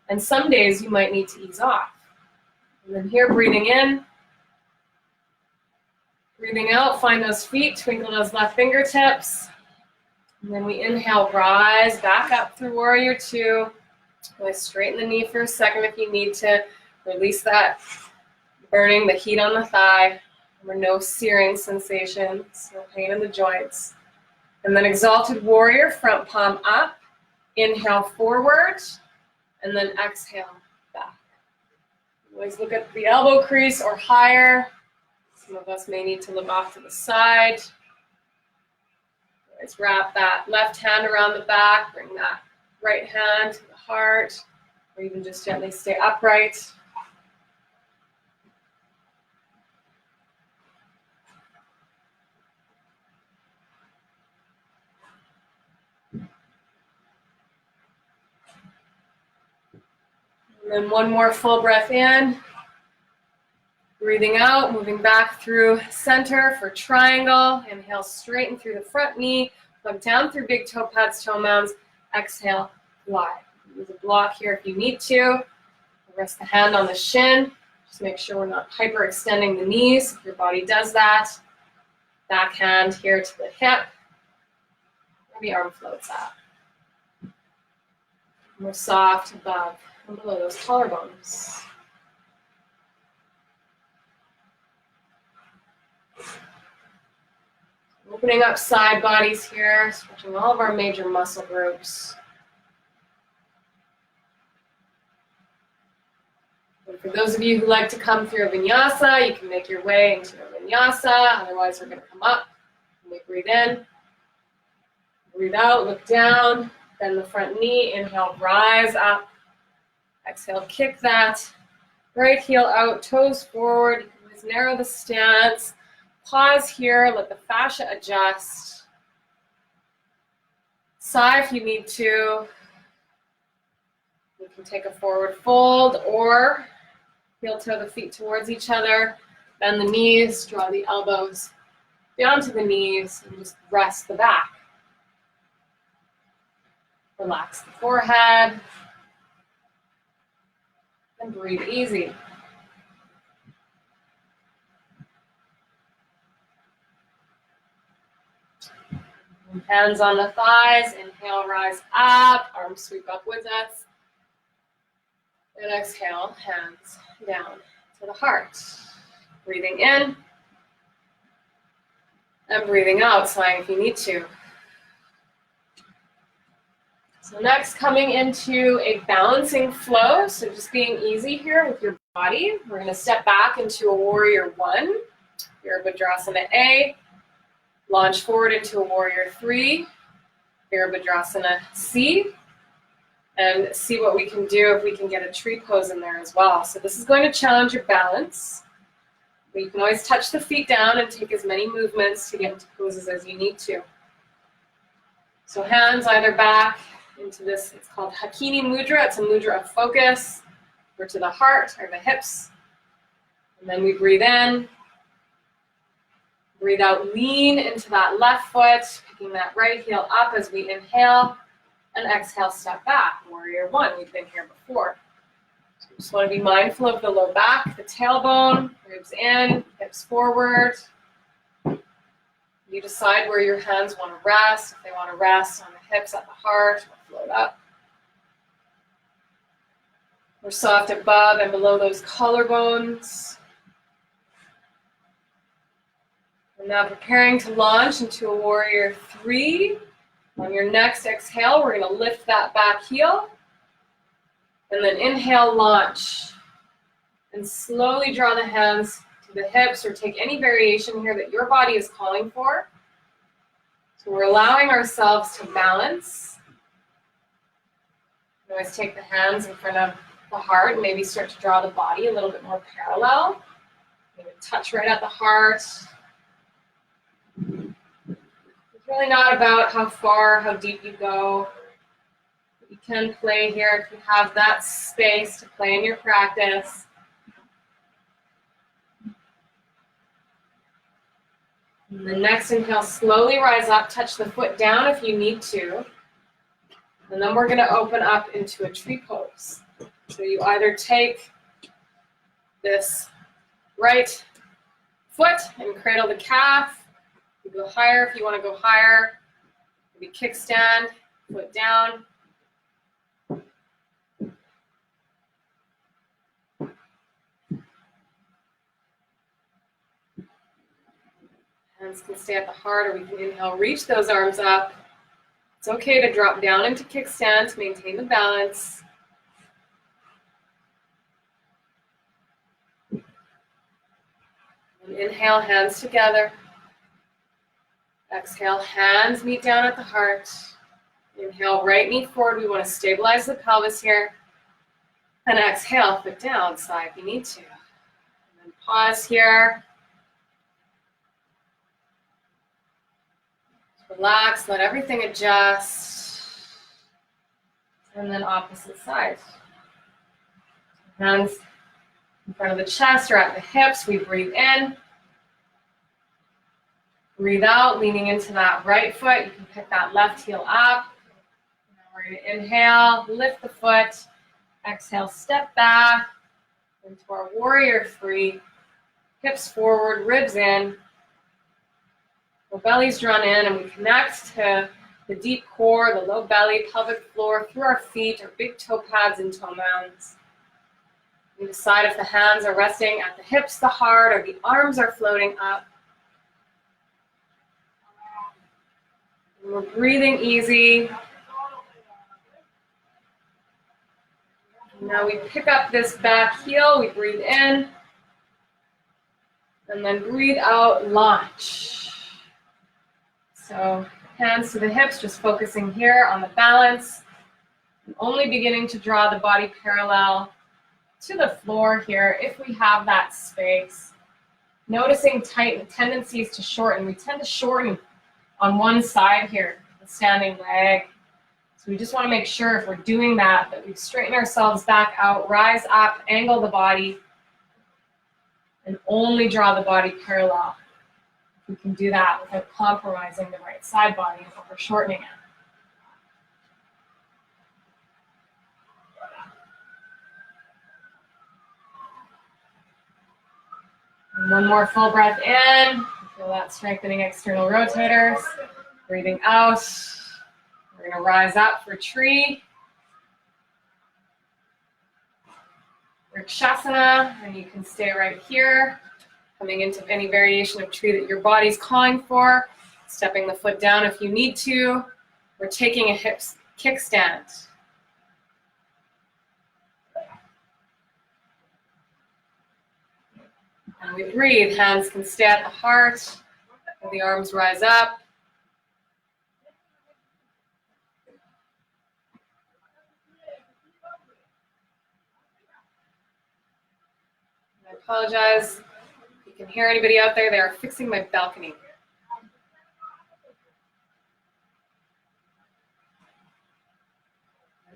And some days you might need to ease off. And then here, breathing in, breathing out, find those feet, twinkle those left fingertips. And then we inhale, rise back up through warrior two. Always straighten the knee for a second if you need to. Release that burning, the heat on the thigh. There are no searing sensations, no pain in the joints. And then exalted warrior, front palm up. Inhale forward, and then exhale back. Always look at the elbow crease or higher. Some of us may need to look off to the side. Always wrap that left hand around the back, bring that right hand to the heart, or even just gently stay upright. And then one more full breath in. Breathing out, moving back through center for triangle. Inhale, straighten through the front knee. Plug down through big toe pads, toe mounds. Exhale, glide. Use a block here if you need to. Rest the hand on the shin. Just make sure we're not hyperextending the knees if your body does that. Back hand here to the hip. Where the arm floats out. More soft above and below those collarbones. Opening up side bodies here, stretching all of our major muscle groups. And for those of you who like to come through a vinyasa, you can make your way into a vinyasa. Otherwise, we're going to come up. And we breathe in. Breathe out, look down. Bend the front knee. Inhale, rise up. Exhale, kick that. Right heel out, toes forward. You can always narrow the stance. Pause here, let the fascia adjust. Sigh if you need to. You can take a forward fold or heel toe the feet towards each other. Bend the knees, draw the elbows down to the knees, and just rest the back. Relax the forehead. And breathe easy. Hands on the thighs, inhale, rise up, arms sweep up with us. And exhale, hands down to the heart. Breathing in and breathing out, sighing if you need to. So next, coming into a balancing flow, so just being easy here with your body. We're going to step back into a warrior one, Virabhadrasana A. Launch forward into a warrior three, Virabhadrasana C, and see what we can do if we can get a tree pose in there as well. So this is going to challenge your balance. But you can always touch the feet down and take as many movements to get into poses as you need to. So hands either back into this, it's called Hakini Mudra. It's a mudra of focus, or to the heart or the hips. And then we breathe in. Breathe out, lean into that left foot, picking that right heel up as we inhale, and exhale, step back, warrior one. We've been here before. So we just want to be mindful of the low back, the tailbone, ribs in, hips forward. You decide where your hands want to rest. If they want to rest on the hips at the heart, or float up. We're soft above and below those collarbones. We're now preparing to launch into a warrior three. On your next exhale, we're going to lift that back heel. And then inhale, launch. And slowly draw the hands to the hips, or take any variation here that your body is calling for. So we're allowing ourselves to balance. You always take the hands in front of the heart and maybe start to draw the body a little bit more parallel. Maybe touch right at the heart. It's really not about how far, how deep you go. You can play here if you have that space to play in your practice. And the next inhale, slowly rise up, touch the foot down if you need to. And then we're going to open up into a tree pose. So you either take this right foot and cradle the calf. You go higher if you want to go higher. Maybe kickstand, foot down. Hands can stay at the heart, or we can inhale, reach those arms up. It's okay to drop down into kickstand to maintain the balance. And inhale, hands together. Exhale, hands meet down at the heart. Inhale, right knee forward. We want to stabilize the pelvis here. And exhale, foot down, side if you need to. And then pause here. Relax, let everything adjust. And then opposite side. Hands in front of the chest or at the hips. We breathe in. Breathe out, leaning into that right foot. You can pick that left heel up. Now we're going to inhale, lift the foot. Exhale, step back into our warrior three. Hips forward, ribs in. The belly's drawn in, and we connect to the deep core, the low belly, pelvic floor, through our feet, our big toe pads and toe mounds. We decide if the hands are resting at the hips, the heart, or the arms are floating up. And we're breathing easy. Now we pick up this back heel, we breathe in, and then breathe out, launch. So hands to the hips, just focusing here on the balance. And only beginning to draw the body parallel to the floor here if we have that space. Noticing tight tendencies to shorten. We tend to shorten on one side here, the standing leg. So we just want to make sure if we're doing that, that we straighten ourselves back out, rise up, angle the body, and only draw the body parallel. We can do that without compromising the right side body if we're shortening it. And one more full breath in. Feel that strengthening external rotators. Breathing out. We're going to rise up for tree. Vrikshasana, and you can stay right here. Coming into any variation of tree that your body's calling for. Stepping the foot down if you need to. We're taking a hip kickstand. And we breathe. Hands can stay at the heart. And the arms rise up. I apologize. If you can hear anybody out there, they are fixing my balcony.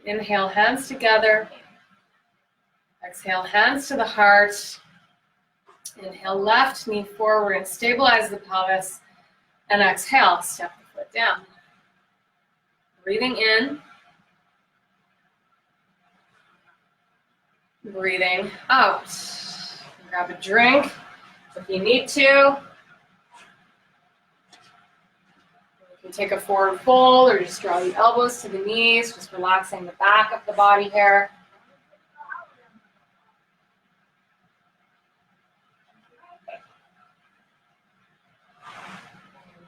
Inhale, hands together. Exhale, hands to the heart. Inhale, left knee forward and stabilize the pelvis. And exhale, step the foot down. Breathing in. Breathing out. Grab a drink if you need to. You can take a forward fold or just draw the elbows to the knees, just relaxing the back of the body here.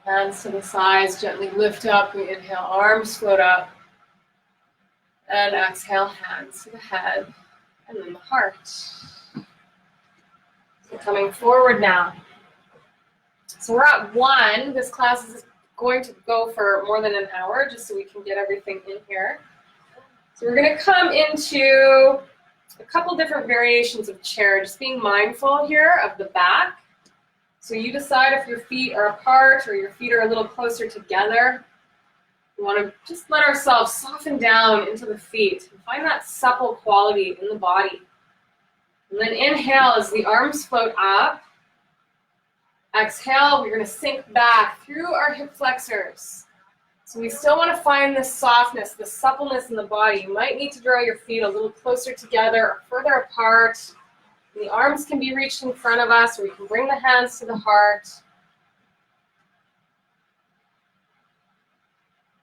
Hands to the sides, gently lift up. We inhale, arms float up. And exhale, hands to the head and then the heart. coming forward now. So we're at 1. This class is going to go for more than an hour, just so we can get everything in here. So we're going to come into a couple different variations of chair, just being mindful here of the back. So you decide if your feet are apart or your feet are a little closer together. We want to just let ourselves soften down into the feet and find that supple quality in the body. And then inhale as the arms float up. Exhale, we're going to sink back through our hip flexors. So we still want to find this softness, the suppleness in the body. You might need to draw your feet a little closer together or further apart. And the arms can be reached in front of us, or we can bring the hands to the heart.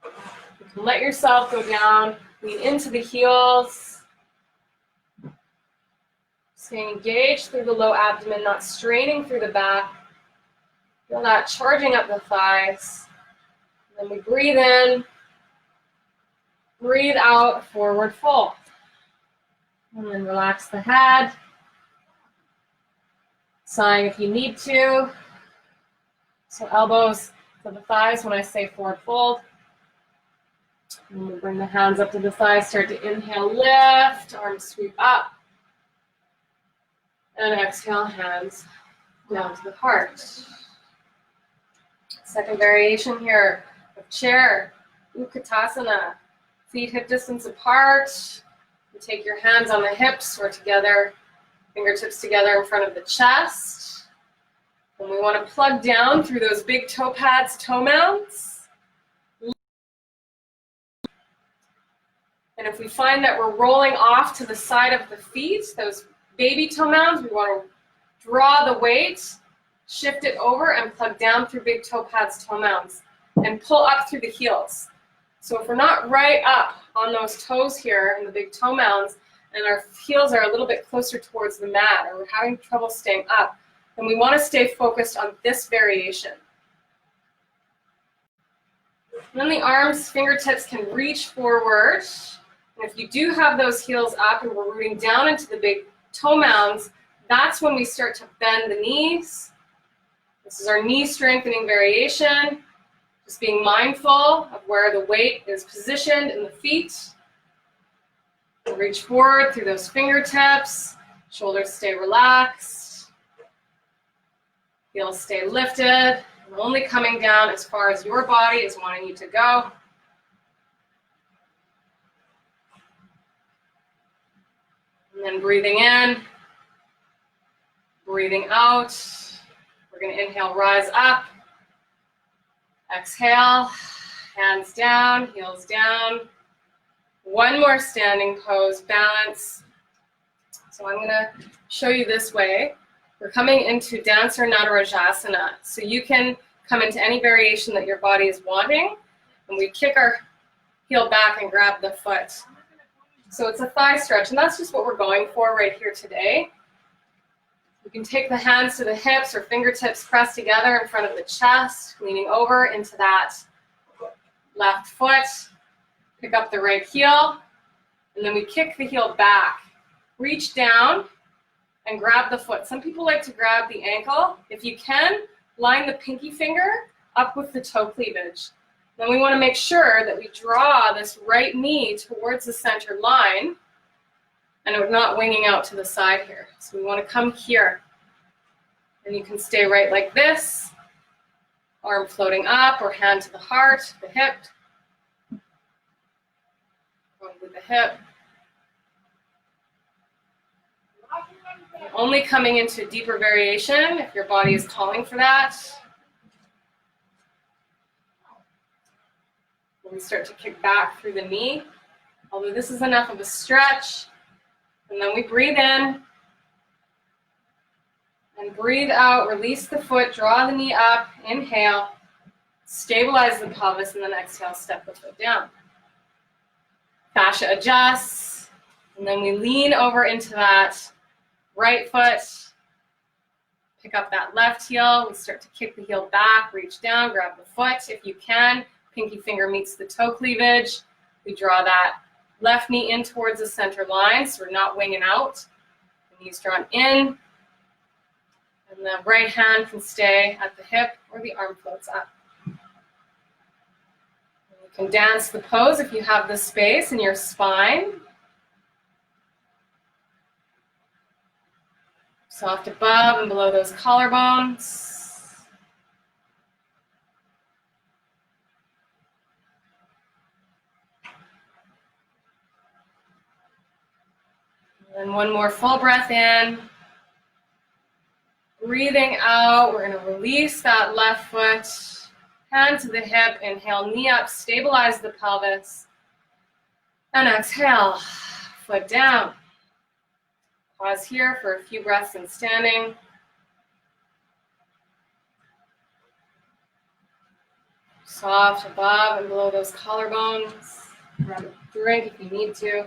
You can let yourself go down, lean into the heels. Staying engaged through the low abdomen, not straining through the back. Feel that charging up the thighs. And then we breathe in, breathe out, forward fold. And then relax the head. Sighing if you need to. So elbows to the thighs when I say forward fold. And we'll bring the hands up to the thighs, start to inhale, lift, arms sweep up. And exhale, hands down to the heart. Second variation here of chair, Utkatasana. Feet hip distance apart. You take your hands on the hips or together, fingertips together in front of the chest. And we want to plug down through those big toe pads, toe mounds. And if we find that we're rolling off to the side of the feet, those baby toe mounds, we want to draw the weight, shift it over, and plug down through big toe pads, toe mounds, and pull up through the heels. So if we're not right up on those toes here in the big toe mounds, and our heels are a little bit closer towards the mat, or we're having trouble staying up, then we want to stay focused on this variation. And then the arms, fingertips can reach forward. And if you do have those heels up and we're rooting down into the big toe mounds, that's when we start to bend the knees. This is our knee strengthening variation. Just being mindful of where the weight is positioned in the feet. We'll reach forward through those fingertips. Shoulders stay relaxed. Heels stay lifted. We're only coming down as far as your body is wanting you to go. And then breathing in, breathing out. We're going to inhale, rise up. Exhale, hands down, heels down. One more standing pose, balance. So I'm going to show you this way. We're coming into Dancer Natarajasana. So you can come into any variation that your body is wanting. And we kick our heel back and grab the foot. So it's a thigh stretch, and that's just what we're going for right here today. You can take the hands to the hips or fingertips pressed together in front of the chest, leaning over into that left foot. Pick up the right heel, and then we kick the heel back. Reach down and grab the foot. Some people like to grab the ankle. If you can, line the pinky finger up with the toe cleavage. Then we want to make sure that we draw this right knee towards the center line, and we're not winging out to the side here. So we want to come here. And you can stay right like this, arm floating up or hand to the heart, the hip. Going with the hip. Only coming into deeper variation if your body is calling for that. We start to kick back through the knee, although this is enough of a stretch. And then we breathe in and breathe out, release the foot, draw the knee up, inhale, stabilize the pelvis, and then exhale, step the foot down. Fascia adjusts, and then we lean over into that right foot, pick up that left heel, we start to kick the heel back, reach down, grab the foot if you can. Pinky finger meets the toe cleavage. We draw that left knee in towards the center line, so we're not winging out. The knees drawn in. And the right hand can stay at the hip or the arm floats up. And you can dance the pose if you have the space in your spine. Soft above and below those collarbones. And one more full breath in. Breathing out, we're going to release that left foot. Hand to the hip, inhale, knee up, stabilize the pelvis. And exhale, foot down. Pause here for a few breaths in standing. Soft above and below those collarbones. Grab a drink if you need to.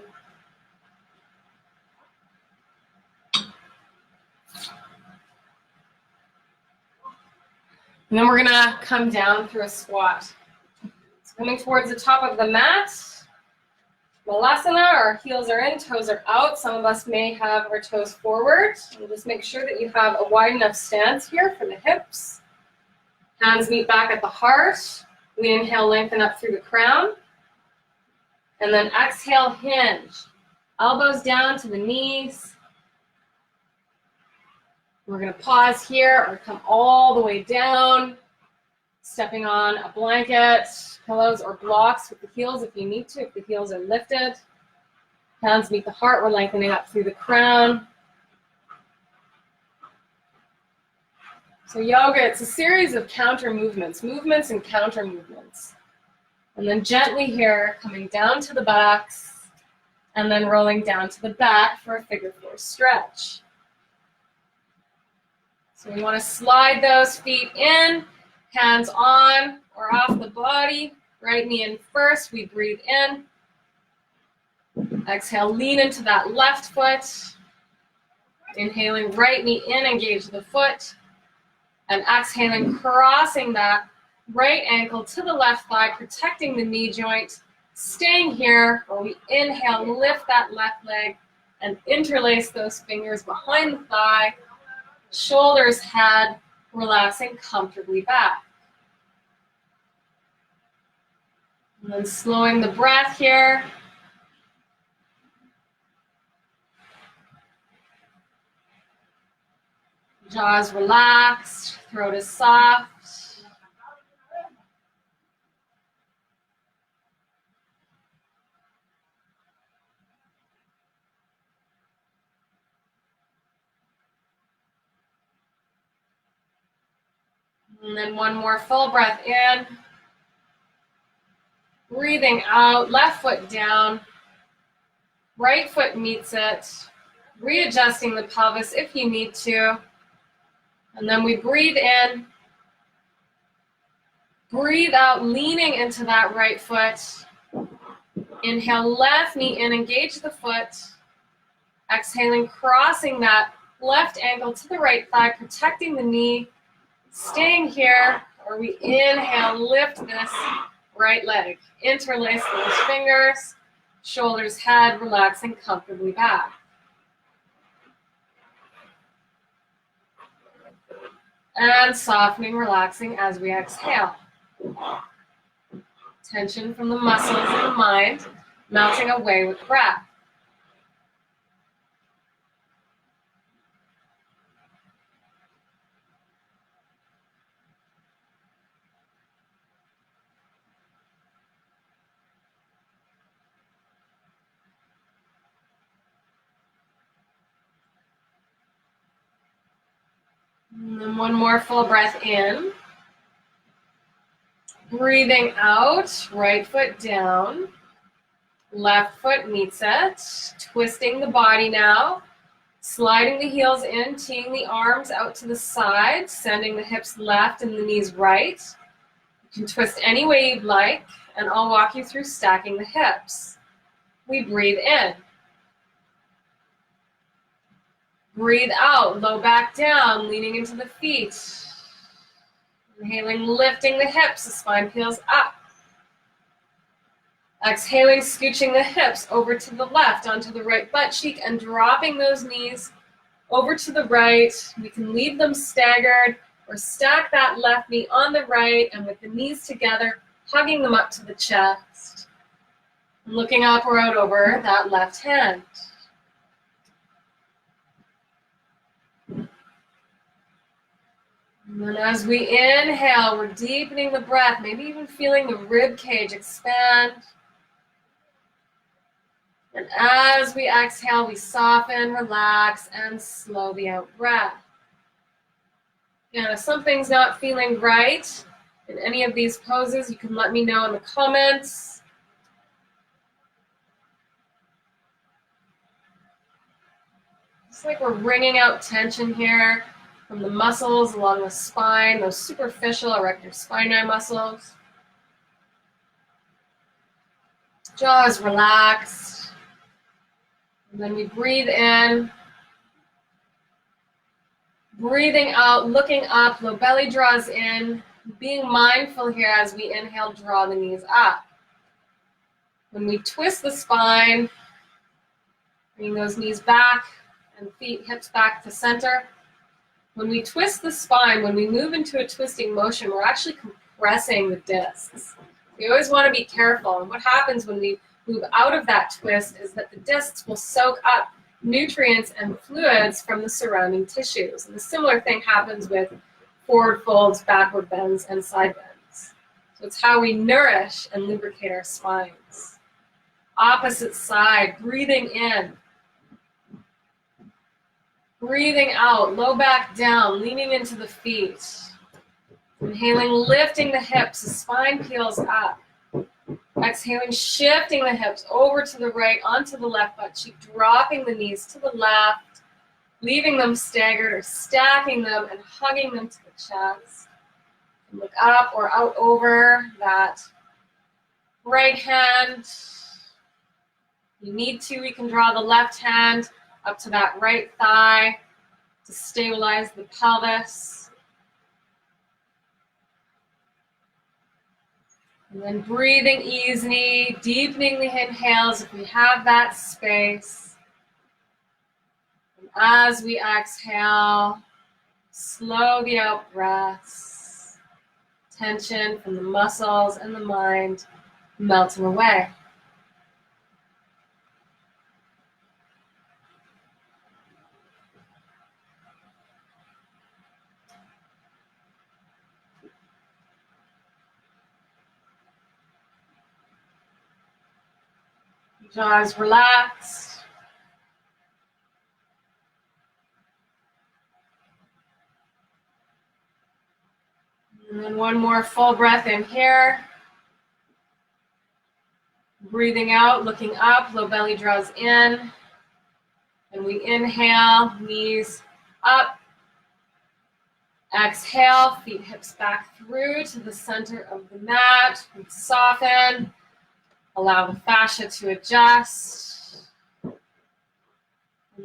And then we're gonna come down through a squat. So coming towards the top of the mat, Malasana, our heels are in, toes are out. Some of us may have our toes forward. And just make sure that you have a wide enough stance here for the hips. Hands meet back at the heart. We inhale, lengthen up through the crown. And then exhale, hinge. Elbows down to the knees. We're going to pause here or come all the way down, stepping on a blanket, pillows, or blocks with the heels if you need to, if the heels are lifted. Hands meet the heart, we're lengthening up through the crown. So yoga, it's a series of counter movements, movements and counter movements. And then gently here, coming down to the backs, and then rolling down to the back for a figure four stretch. So we want to slide those feet in, hands on or off the body. Right knee in first, we breathe in. Exhale, lean into that left foot. Inhaling, right knee in, engage the foot. And exhaling, crossing that right ankle to the left thigh, protecting the knee joint. Staying here, or we inhale, lift that left leg and interlace those fingers behind the thigh. Shoulders, head, relaxing comfortably back. And then slowing the breath here. Jaws relaxed, throat is soft. And then one more full breath in. Breathing out, left foot down. Right foot meets it. Readjusting the pelvis if you need to. And then we breathe in. Breathe out, leaning into that right foot. Inhale, left knee in, engage the foot. Exhaling, crossing that left ankle to the right thigh, protecting the knee. Staying here, or we inhale, lift this right leg. Interlace those fingers, shoulders, head, relaxing comfortably back. And softening, relaxing as we exhale. Tension from the muscles of the mind, melting away with breath. And then one more full breath in. Breathing out, right foot down. Left foot meets it. Twisting the body now. Sliding the heels in, teeing the arms out to the side, sending the hips left and the knees right. You can twist any way you'd like, and I'll walk you through stacking the hips. We breathe in. Breathe out, low back down, leaning into the feet. Inhaling, lifting the hips, the spine peels up. Exhaling, scooching the hips over to the left, onto the right butt cheek, and dropping those knees over to the right. We can leave them staggered or stack that left knee on the right and with the knees together, hugging them up to the chest. Looking up or out over that left hand. And then as we inhale, we're deepening the breath, maybe even feeling the rib cage expand. And as we exhale, we soften, relax, and slow the out breath. And if something's not feeling right in any of these poses, you can let me know in the comments. It's like we're wringing out tension here from the muscles along the spine, those superficial erector spinae muscles. Jaw is relaxed. And then we breathe in. Breathing out, looking up, low belly draws in. Being mindful here as we inhale, draw the knees up. When we twist the spine, bring those knees back and feet, hips back to center. When we twist the spine, when we move into a twisting motion, we're actually compressing the discs. We always want to be careful. And what happens when we move out of that twist is that the discs will soak up nutrients and fluids from the surrounding tissues. And a similar thing happens with forward folds, backward bends, and side bends. So it's how we nourish and lubricate our spines. Opposite side, breathing in. Breathing out, low back down, leaning into the feet. Inhaling, lifting the hips, the spine peels up. Exhaling, shifting the hips over to the right, onto the left butt cheek, dropping the knees to the left, leaving them staggered or stacking them and hugging them to the chest. And look up or out over that right hand. If you need to, we can draw the left hand up to that right thigh to stabilize the pelvis. And then breathing easily, deepening the inhales if we have that space. And as we exhale, slow the out breaths. Tension from the muscles and the mind melting away. Jaws relaxed. And then one more full breath in here. Breathing out, looking up, low belly draws in. And we inhale, knees up. Exhale, feet hips back through to the center of the mat. We soften. Allow the fascia to adjust. And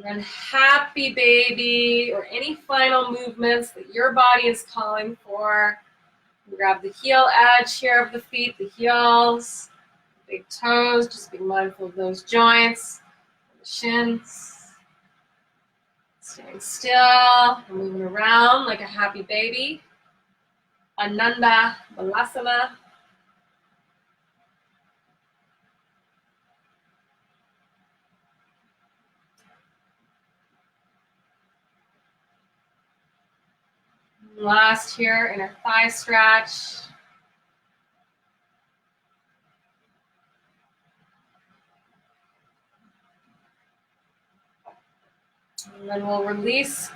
then happy baby, or any final movements that your body is calling for. Grab the heel edge here of the feet, the heels, big toes, just be mindful of those joints, the shins. Staying still, and moving around like a happy baby. Ananda Balasana. Last here, inner thigh stretch. And then we'll release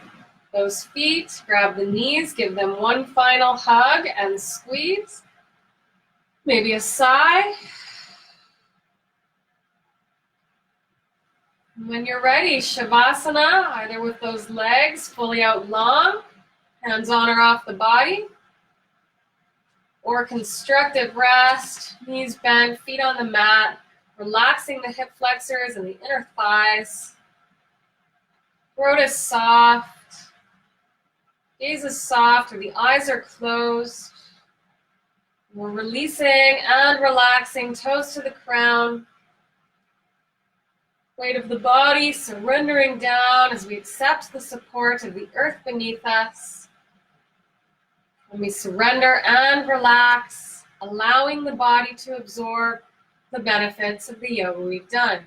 those feet, grab the knees, give them one final hug and squeeze. Maybe a sigh. And when you're ready, Shavasana, either with those legs fully out long, hands on or off the body, or constructive rest, knees bent, feet on the mat, relaxing the hip flexors and the inner thighs. Throat is soft, gaze is soft, or the eyes are closed. We're releasing and relaxing, toes to the crown. Weight of the body surrendering down as we accept the support of the earth beneath us. When we surrender and relax, allowing the body to absorb the benefits of the yoga we've done.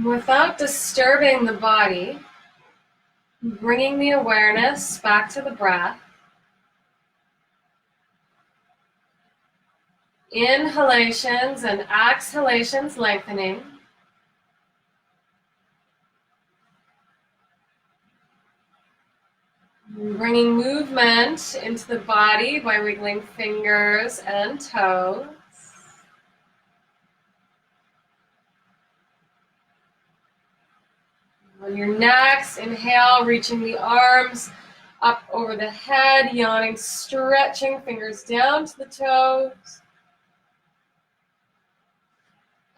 Without disturbing the body, bringing the awareness back to the breath. Inhalations and exhalations lengthening. Bringing movement into the body by wiggling fingers and toes. On your next inhale, reaching the arms up over the head, yawning, stretching, fingers down to the toes.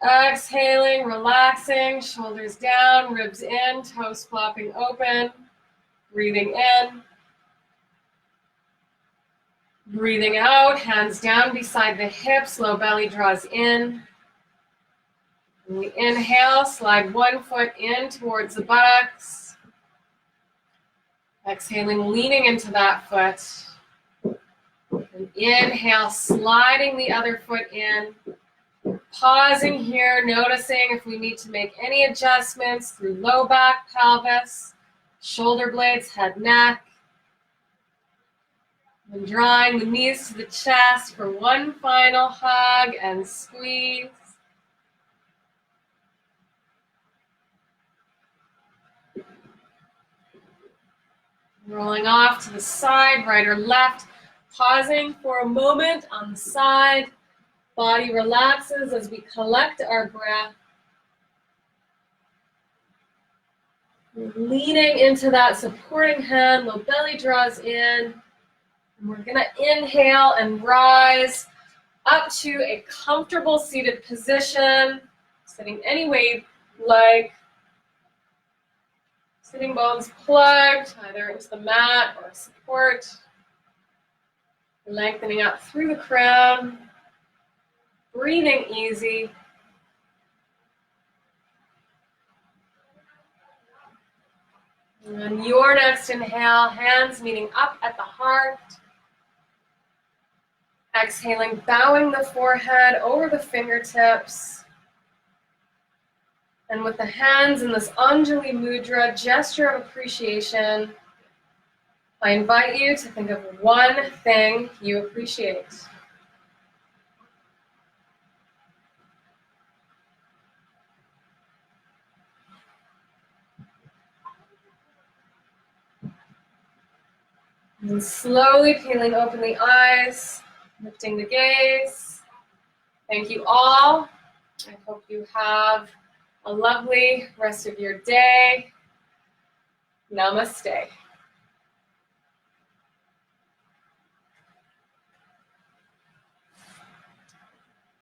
Exhaling, relaxing, shoulders down, ribs in, toes flopping open. Breathing in. Breathing out, hands down beside the hips, low belly draws in. When we inhale, slide one foot in towards the buttocks. Exhaling, leaning into that foot. And inhale, sliding the other foot in. Pausing here, noticing if we need to make any adjustments through low back, pelvis, shoulder blades, head, neck. And drawing the knees to the chest for one final hug and squeeze. Rolling off to the side, right or left. Pausing for a moment on the side. Body relaxes as we collect our breath. Leaning into that supporting hand, low belly draws in. And we're going to inhale and rise up to a comfortable seated position, sitting any way you like. Sitting bones plugged, either into the mat or support. Lengthening up through the crown. Breathing easy. And on your next inhale, hands meeting up at the heart. Exhaling, bowing the forehead over the fingertips. And with the hands in this Anjali Mudra, gesture of appreciation, I invite you to think of one thing you appreciate. And slowly peeling open the eyes, lifting the gaze. Thank you all. I hope you have a lovely rest of your day. Namaste.